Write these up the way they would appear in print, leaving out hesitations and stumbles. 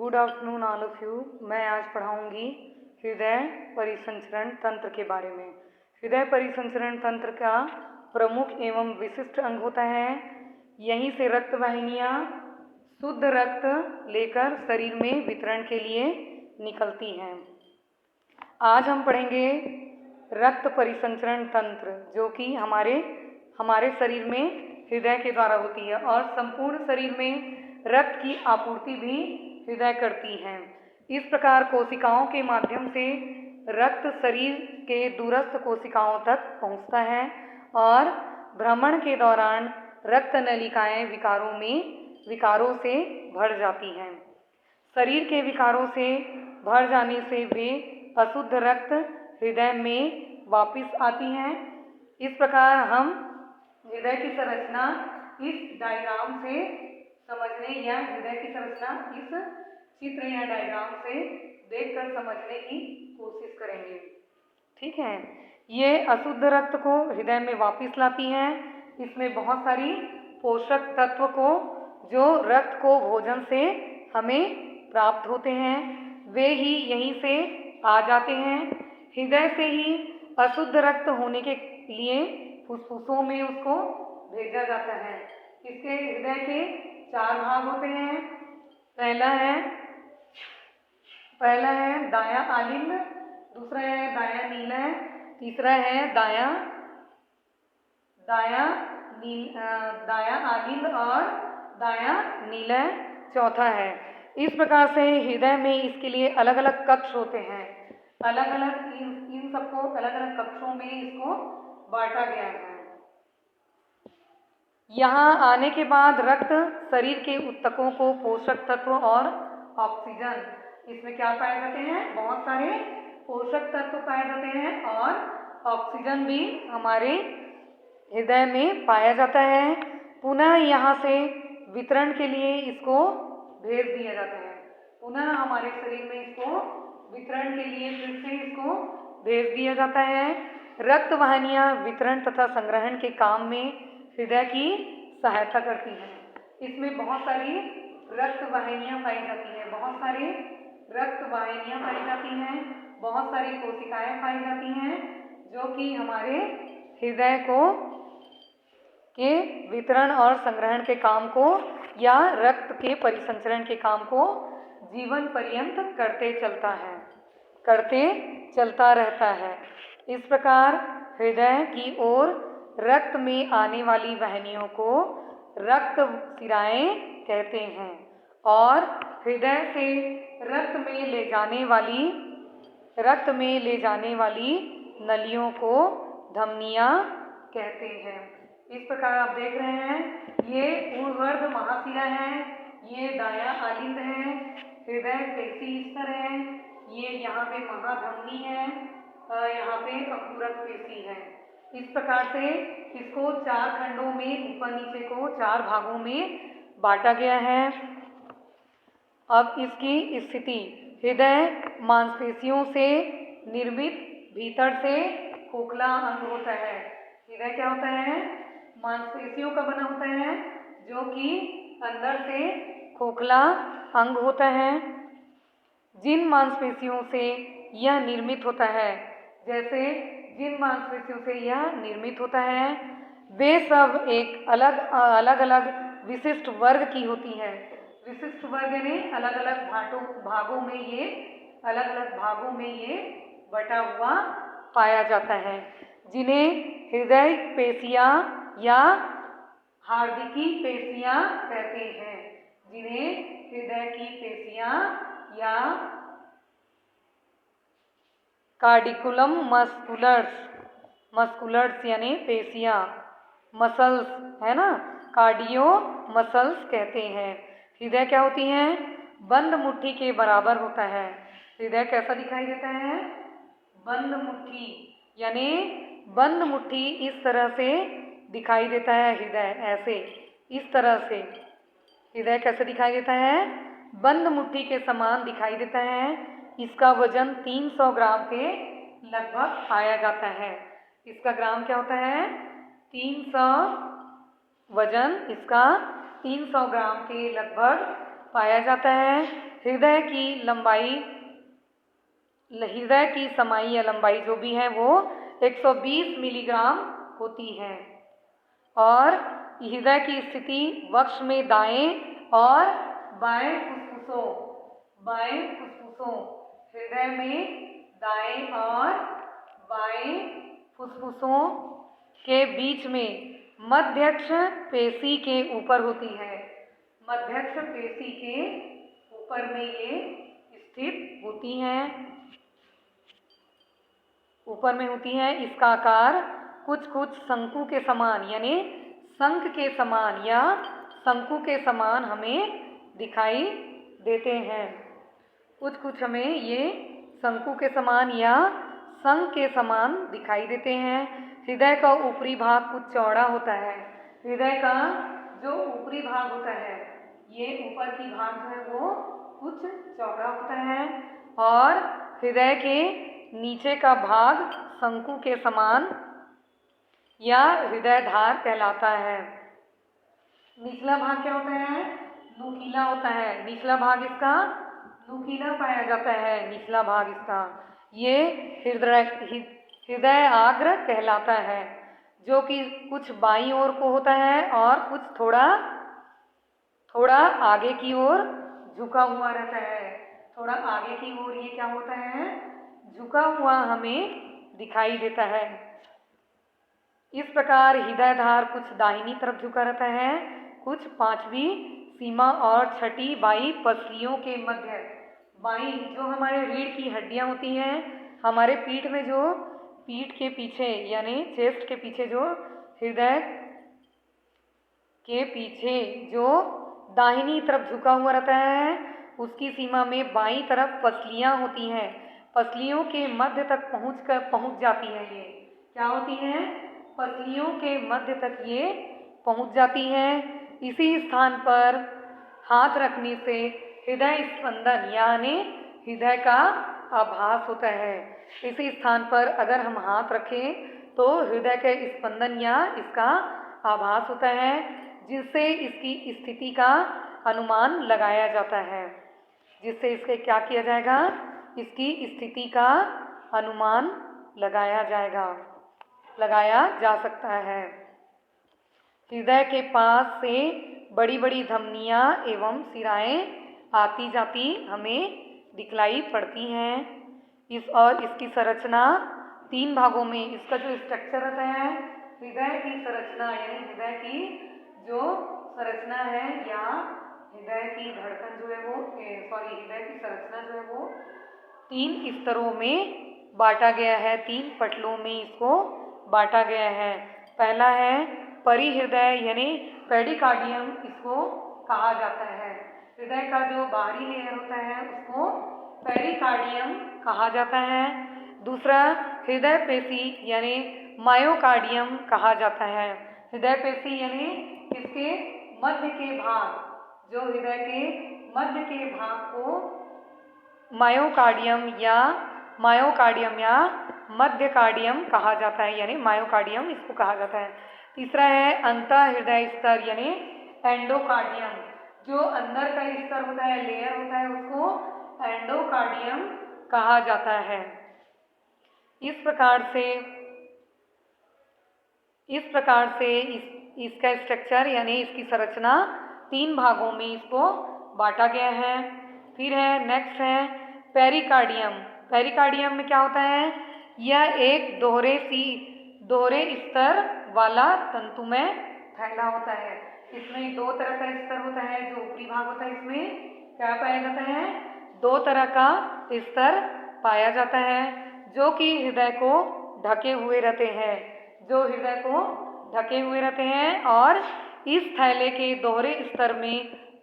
Good afternoon all of you. मैं आज पढ़ाऊंगी हृदय परिसंचरण तंत्र के बारे में। हृदय परिसंचरण तंत्र का प्रमुख एवं विशिष्ट अंग होता है। यहीं से रक्त वाहिनियाँ शुद्ध रक्त लेकर शरीर में वितरण के लिए निकलती हैं। आज हम पढ़ेंगे रक्त परिसंचरण तंत्र, जो कि हमारे शरीर में हृदय के द्वारा होती है और संपूर्ण शरीर में रक्त की आपूर्ति भी हृदय करती है। इस प्रकार कोशिकाओं के माध्यम से रक्त शरीर के दूरस्थ कोशिकाओं तक पहुंचता है और भ्रमण के दौरान रक्त नलिकाएं विकारों से भर जाती हैं। शरीर के विकारों से भर जाने से वे अशुद्ध रक्त हृदय में वापस आती हैं। इस प्रकार हम हृदय की संरचना इस डायग्राम से समझने या हृदय की संरचना इस चित्र या डायग्राम से देखकर समझने की कोशिश करेंगे। ठीक है, ये अशुद्ध रक्त को हृदय में वापस लाती हैं। इसमें बहुत सारी पोषक तत्व को जो रक्त को भोजन से हमें प्राप्त होते हैं वे ही यहीं से आ जाते हैं। हृदय से ही अशुद्ध रक्त होने के लिए फुफ्फुसों में उसको भेजा जाता है। इसके हृदय के 4 भाग होते हैं। पहला है दायां आलिंद, दूसरा है दायां नीलय, तीसरा है दायां आलिंद और दायां नीलय चौथा है। इस प्रकार से हृदय में इसके लिए अलग अलग कक्ष होते हैं। इन सबको अलग अलग कक्षों में इसको बांटा गया है। यहाँ आने के बाद रक्त शरीर के ऊतकों को पोषक तत्व और ऑक्सीजन, इसमें क्या पाए जाते हैं? बहुत सारे पोषक तत्व पाए जाते हैं और ऑक्सीजन भी हमारे हृदय में पाया जाता है। पुनः यहाँ से वितरण के लिए इसको भेज दिया जाता है। पुनः हमारे शरीर में इसको वितरण के लिए फिर से इसको भेज दिया जाता है। रक्त वाहिनियाँ वितरण तथा संग्रहण के काम में हृदय की सहायता करती हैं। इसमें बहुत सारी रक्त वाहिनियाँ पाई जाती हैं, बहुत सारी कोशिकाएं पाई जाती हैं जो कि हमारे हृदय के वितरण और संग्रहण के काम को या रक्त के परिसंचरण के काम को जीवन पर्यंत करते चलता रहता है। इस प्रकार हृदय की ओर रक्त में आने वाली वाहिनियों को रक्त शिराएं कहते हैं और हृदय से रक्त में ले जाने वाली नलियों को धमनियां कहते हैं। इस प्रकार आप देख रहे हैं, ये ऊर्ध्व महाशिरा है, ये दायां आलिंद है, हृदय पेशी स्तर है, ये यहाँ पे महाधमनी है, यहाँ पे अंकुरक पेशी है। इस प्रकार से इसको 4 खंडों में, ऊपर नीचे को 4 भागों में बांटा गया है। अब इसकी स्थिति, हृदय मांसपेशियों से निर्मित भीतर से खोखला अंग होता है। हृदय क्या होता है? मांसपेशियों का बना होता है, जो कि अंदर से खोखला अंग होता है। जिन मांसपेशियों से यह निर्मित होता है, वे सब एक अलग विशिष्ट वर्ग की होती हैं। विशिष्ट वर्ग यानी अलग अलग भागों में ये बटा हुआ पाया जाता है, जिन्हें हृदय पेशियाँ या हार्दिकी पेशियाँ कहते हैं। जिन्हें हृदय की पेशियाँ या कार्डिकुलम मस्कुलर्स यानी पेशियाँ, मसल्स है ना, कार्डियो मसल्स कहते हैं। हृदय क्या होती हैं? बंद मुट्ठी के बराबर होता है। हृदय कैसा दिखाई देता है? बंद मुट्ठी, यानी बंद मुट्ठी इस तरह से दिखाई देता है। हृदय ऐसे इस तरह से हृदय कैसे दिखाई देता है? बंद मुट्ठी के समान दिखाई देता है। इसका वजन 300 ग्राम के लगभग पाया जाता है। इसका ग्राम क्या होता है? 300 वजन इसका 300 ग्राम के लगभग पाया जाता है। हृदय की समाई या लंबाई जो भी है वो 120 मिलीग्राम होती है। और हृदय की स्थिति वक्ष में दाएं और बाएं फुफ्फुसों हृदय में दाएं और बाएं फुफ्फुसों के बीच में मध्यक्ष पेशी के ऊपर होती है। मध्यक्ष पेशी के ऊपर में ये स्थित होती हैं, ऊपर में होती है। इसका आकार कुछ शंकु के समान यानी शंख के समान या शंकु के समान हमें दिखाई देते हैं। कुछ हमें ये शंकु के समान या शंख के समान दिखाई देते हैं। हृदय का ऊपरी भाग कुछ चौड़ा होता है। हृदय का जो ऊपरी भाग होता है, ये ऊपर की भाग जो है वो कुछ चौड़ा होता है और हृदय के नीचे का भाग शंकु के समान या हृदय धार कहलाता है। निचला भाग क्या होता है? नुकीला होता है। निचला भाग इसका नुकीला पाया जाता है। निचला भाग इसका ये हृदय आग्र कहलाता है, जो कि कुछ बाईं ओर को होता है और कुछ थोड़ा आगे की ओर झुका हुआ रहता है। थोड़ा आगे की ओर ये क्या होता है? झुका हुआ हमें दिखाई देता है। इस प्रकार हृदय धार कुछ दाहिनी तरफ झुका रहता है, कुछ पांचवी सीमा और छठी बाई पसलियों के मध्य। बाई जो हमारे रीढ़ की हड्डियां होती हैं, हमारे पीठ में जो पीठ के पीछे यानी चेस्ट के पीछे जो हृदय के पीछे जो दाहिनी तरफ झुका हुआ रहता है, उसकी सीमा में बाईं तरफ पसलियां होती हैं। पसलियों के मध्य तक पहुंच जाती है। ये क्या होती हैं? पसलियों के मध्य तक ये पहुंच जाती हैं। इसी स्थान पर हाथ रखने से हृदय स्पंदन यानी हृदय का आभास होता है। इसी स्थान पर अगर हम हाथ रखें तो हृदय के स्पंदन या इसका आभास होता है, जिससे इसकी स्थिति का अनुमान लगाया जाता है। जिससे इसके क्या किया जाएगा? इसकी स्थिति का अनुमान लगाया जा सकता है। हृदय के पास से बड़ी बड़ी धमनियां एवं शिराएं आती जाती हमें दिखलाई पड़ती हैं। इसकी संरचना 3 भागों में, इसका जो स्ट्रक्चर रहता है, हृदय की संरचना यानी हृदय की जो संरचना है या हृदय की धड़कन जो है वो हृदय की संरचना जो है वो 3 स्तरों में बांटा गया है। 3 पटलों में इसको बांटा गया है। पहला है परिहृदय यानी पेरिकार्डियम, इसको कहा जाता है। हृदय का जो बाहरी लेयर होता है उसको पेरिकार्डियम कहा जाता है। दूसरा हृदय पेशी यानी मायोकार्डियम कहा जाता है। हृदय पेशी यानी इसके मध्य के भाग, जो हृदय के मध्य के भाग को मायोकार्डियम या मध्यकार्डियम कहा जाता है, यानी मायोकार्डियम इसको कहा जाता है। तीसरा है अंतः हृदय स्तर यानी एंडोकार्डियम, जो अंदर का स्तर होता है, लेयर होता है, उसको एंडोकार्डियम कहा जाता है। इस प्रकार से इसका स्ट्रक्चर यानी इसकी संरचना 3 भागों में इसको बांटा गया है। फिर है नेक्स्ट है पेरिकार्डियम। पेरिकार्डियम में क्या होता है? यह एक दोहरे स्तर वाला तंतुमय थैला होता है। इसमें 2 तरह का स्तर होता है। जो ऊपरी भाग होता है इसमें क्या पाया जाता है? 2 तरह का स्तर पाया जाता है, जो कि हृदय को ढके हुए रहते हैं। और इस थैले के दोहरे स्तर में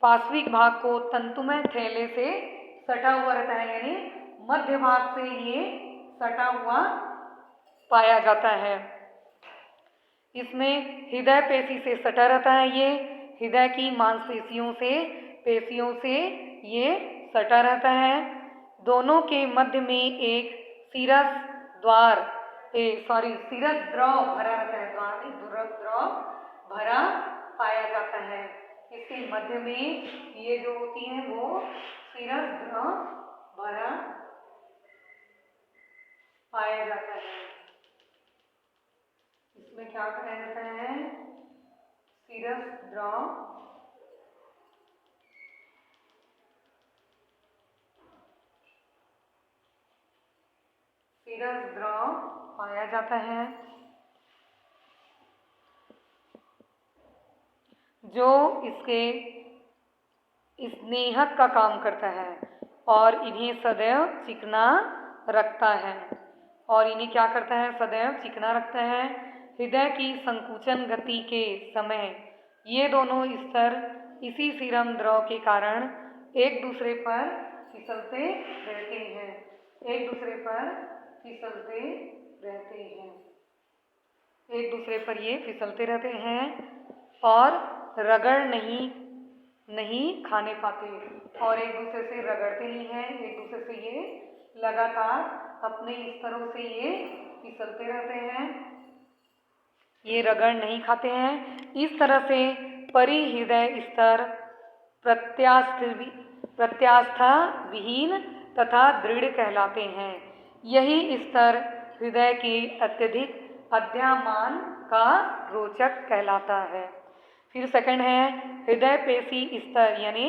पार्श्विक भाग को तंतुमय थैले से सटा हुआ रहता है, यानी मध्य भाग से ये सटा हुआ पाया जाता है। इसमें हृदय पेशी से सटा रहता है। ये हृदय की मांसपेशियों से ये सटा रहता है। दोनों के मध्य में एक शिरस द्रव भरा रहता है। द्रव भरा पाया जाता है। इसके मध्य में ये जो होती है वो शिरस्त्र भरा पाया जाता है। इसमें क्या कहा जाता है? शिरस्त्र पाया जाता है, जो इसके स्नेहक का काम करता है और इन्हें सदैव चिकना रखता है। और इन्हें क्या करता है? सदैव चिकना रखता है। हृदय की संकुचन गति के समय ये दोनों स्तर इसी सीरम द्रव के कारण एक दूसरे पर फिसलते रहते हैं, एक दूसरे पर फिसलते रहते हैं, एक दूसरे पर ये फिसलते रहते हैं और रगड़ नहीं खाने पाते और एक दूसरे से रगड़ते नहीं हैं, एक दूसरे से ये लगातार अपने स्तरों से ये फिसलते रहते हैं, ये रगड़ नहीं खाते हैं। इस तरह से परिहृदय स्तर प्रत्यास्था विहीन तथा दृढ़ कहलाते हैं। यही स्तर हृदय के अत्यधिक अध्यामान का रोचक कहलाता है। फिर सेकंड है हृदय पेशी स्तर यानी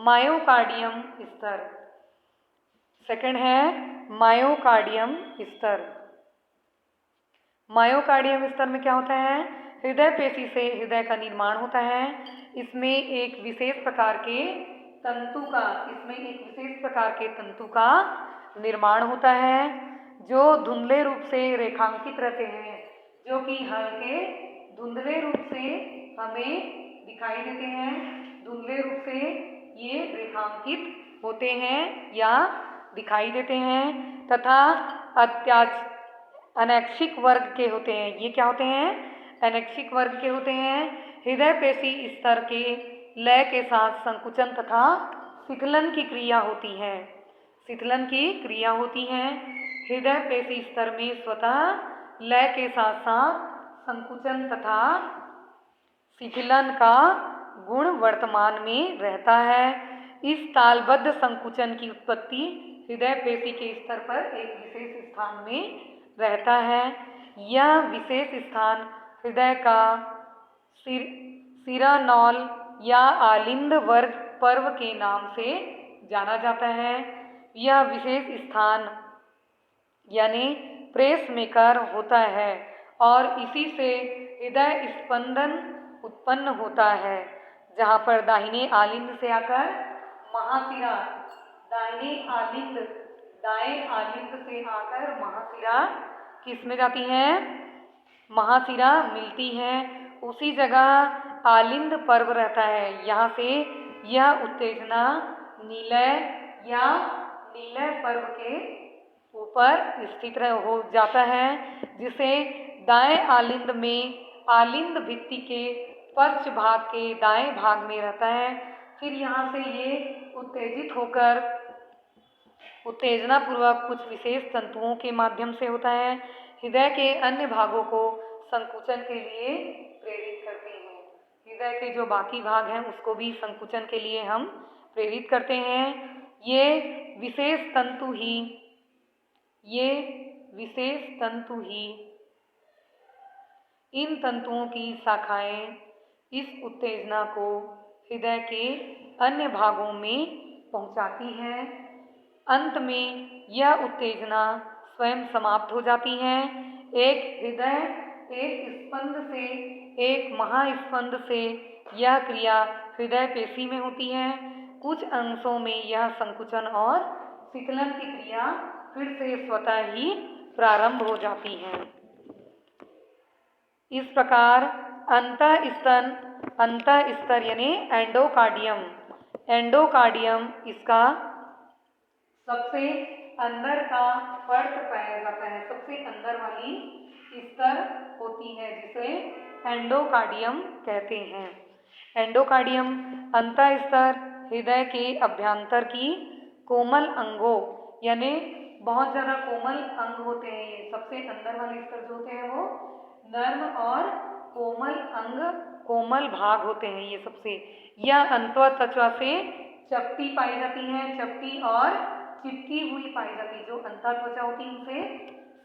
मायोकार्डियम स्तर। सेकंड है मायोकार्डियम स्तर। मायोकार्डियम स्तर में क्या होता है? हृदय पेशी से हृदय का निर्माण होता है। इसमें एक विशेष प्रकार के तंतु का निर्माण होता है जो धुंधले रूप से रेखांकित रहते हैं, जो कि हल्के धुंधले रूप से हमें दिखाई देते हैं। धुंधले रूप से ये रेखांकित होते हैं या दिखाई देते हैं तथा अनैक्षिक वर्ग के होते हैं। ये क्या होते हैं? अनैक्षिक वर्ग के होते हैं। हृदय पेशी स्तर के लय के साथ संकुचन तथा शिथिलन की क्रिया होती है। शिथिलन की क्रिया होती है। हृदय पेशी स्तर में स्वतः लय के साथ साथ संकुचन तथा शिथिलन का गुण वर्तमान में रहता है। इस तालबद्ध संकुचन की उत्पत्ति हृदय पेशी के स्तर पर एक विशेष स्थान में रहता है। यह विशेष स्थान हृदय का सिरानॉल या आलिंद वर्ग पर्व के नाम से जाना जाता है। यह विशेष स्थान यानी प्रेस मेकर होता है और इसी से हृदय स्पंदन उत्पन्न होता है, जहाँ पर दाहिने आलिंद से आकर महाशिरा, दाएं आलिंद से आकर महाशिरा किस में जाती है? महाशिरा मिलती है। उसी जगह आलिंद पर्व रहता है। यहाँ से यह उत्तेजना नीलय पर्व के ऊपर स्थित हो जाता है, जिसे दाएं आलिंद में आलिंद भित्ति के पश्च भाग के दाएं भाग में रहता है। फिर यहाँ से ये उत्तेजित होकर उत्तेजना पूर्वक कुछ विशेष तंतुओं के माध्यम से होता है, हृदय के अन्य भागों को संकुचन के लिए प्रेरित करते हैं। हृदय के जो बाकी भाग हैं उसको भी संकुचन के लिए हम प्रेरित करते हैं। ये विशेष तंतु ही इन तंतुओं की शाखाएं इस उत्तेजना को हृदय के अन्य भागों में पहुंचाती हैं। अंत में यह उत्तेजना स्वयं समाप्त हो जाती है। एक स्पंद से एक महास्पंद से यह क्रिया हृदय पेशी में होती है। कुछ अंशों में यह संकुचन और शिथिलन की क्रिया फिर से स्वतः ही प्रारंभ हो जाती है। इस प्रकार अंतः स्तर यानी एंडोकार्डियम इसका सबसे अंदर का पर्त पाया जाता है, सबसे अंदर वाली स्तर होती है जिसे एंडोकार्डियम कहते हैं। एंडोकार्डियम अंतः स्तर हृदय के अभ्यंतर की कोमल अंगों यानी बहुत ज़्यादा कोमल अंग होते हैं। ये सबसे अंदर वाले स्तर जो होते हैं वो नर्म और कोमल अंग कोमल भाग होते हैं ये सबसे। यह अंतः त्वचा से चपटी पाई जाती है, चपटी और चिपकी हुई पाई जाती है। जो अंतः त्वचा होती है उसे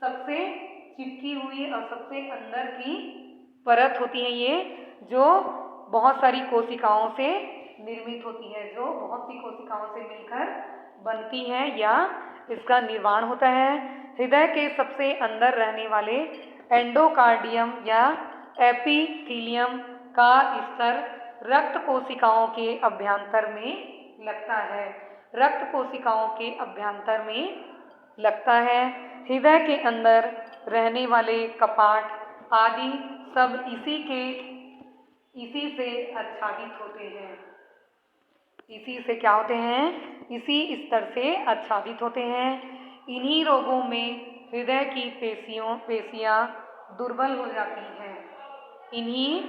सबसे चिपकी हुई और सबसे अंदर की परत होती है ये, जो बहुत सारी कोशिकाओं से निर्मित होती है, जो बहुत सी कोशिकाओं से मिलकर बनती है या इसका निर्माण होता है। हृदय के सबसे अंदर रहने वाले एंडोकार्डियम या एपिथीलियम का स्तर रक्त कोशिकाओं के अभ्यंतर में लगता है, रक्त कोशिकाओं के अभ्यंतर में लगता है। हृदय के अंदर रहने वाले कपाट आदि सब इसी से आच्छादित होते हैं। इसी से क्या होते हैं? इसी स्तर से आच्छादित होते हैं। इन्हीं रोगों में हृदय की पेशियां दुर्बल हो जाती हैं। इन्हीं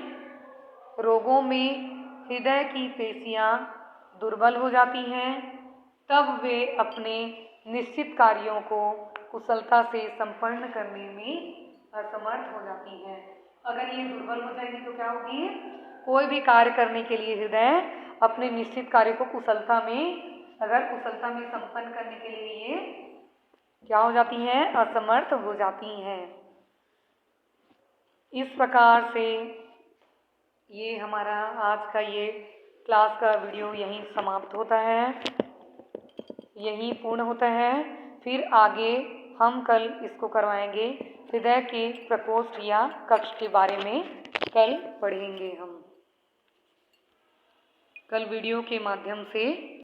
रोगों में हृदय की पेशियां दुर्बल हो जाती हैं, तब वे अपने निश्चित कार्यों को कुशलता से संपन्न करने में असमर्थ हो जाती हैं। अगर ये दुर्बल हो जाएगी तो क्या होगी? कोई भी कार्य करने के लिए हृदय अपने निश्चित कार्य को कुशलता में संपन्न करने के लिए ये क्या हो जाती हैं? असमर्थ हो जाती हैं। इस प्रकार से ये हमारा आज का ये क्लास का वीडियो यहीं समाप्त होता है, यहीं पूर्ण होता है। फिर आगे हम कल इसको करवाएंगे, हृदय के प्रकोष्ठ या कक्ष के बारे में कल पढ़ेंगे हम, कल वीडियो के माध्यम से।